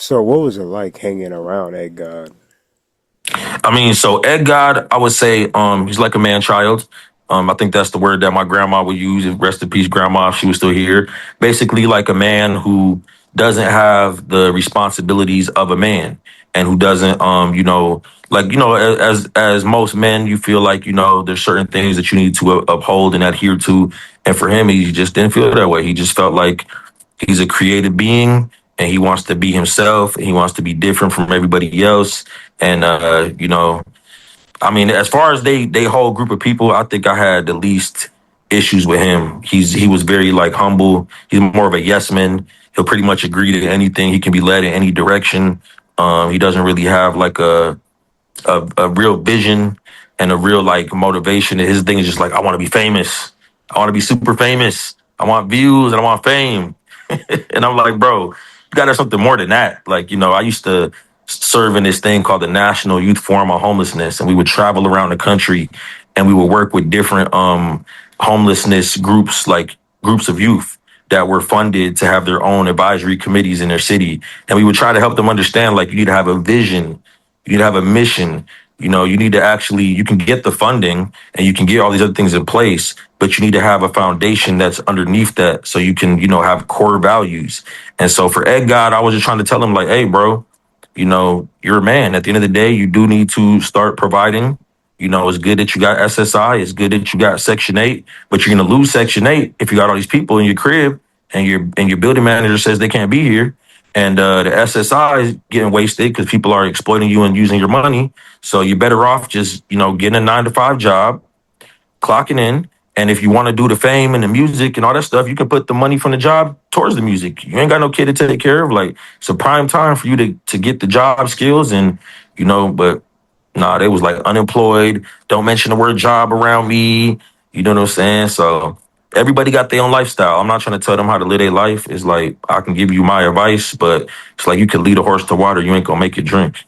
So what was it like hanging around Egg God? I mean, so Ed God, I would say, he's like a man child. I think that's the word that my grandma would use. Rest in peace, grandma, if she was still here. Basically, like a man who doesn't have the responsibilities of a man, and who doesn't, as most men, you feel like there's certain things that you need to uphold and adhere to. And for him, he just didn't feel that way. He just felt like he's a created being, and he wants to be himself, and he wants to be different from everybody else. And I mean, as far as they whole group of people, I think I had the least issues with him. He was very like humble. He's more of a yes man. He'll pretty much agree to anything. He can be led in any direction. He doesn't really have like a real vision and a real like motivation. His thing is just like, I want to be famous. I want to be super famous. I want views and I want fame. And I'm like, bro, you got to have something more than that. Like, I used to serve in this thing called the National Youth Forum on Homelessness, and we would travel around the country, and we would work with different homelessness groups, like groups of youth that were funded to have their own advisory committees in their city. And we would try to help them understand, like, you need to have a vision, you need to have a mission. You need to actually, you can get the funding and you can get all these other things in place, but you need to have a foundation that's underneath that so you can, have core values. And so for Ed God, I was just trying to tell him, like, hey, bro, you're a man. At the end of the day, you do need to start providing. It's good that you got SSI. It's good that you got Section 8, but you're going to lose Section 8 if you got all these people in your crib and your building manager says they can't be here. And the SSI is getting wasted because people are exploiting you and using your money. So you're better off just, getting a 9 to 5 job, clocking in. And if you want to do the fame and the music and all that stuff, you can put the money from the job towards the music. You ain't got no kid to take care of. Like, it's a prime time for you to get the job skills. And, but nah, they was like unemployed. Don't mention the word job around me. You know what I'm saying? So everybody got their own lifestyle. I'm not trying to tell them how to live their life. It's like, I can give you my advice, but it's like you can lead a horse to water. You ain't gonna make it drink.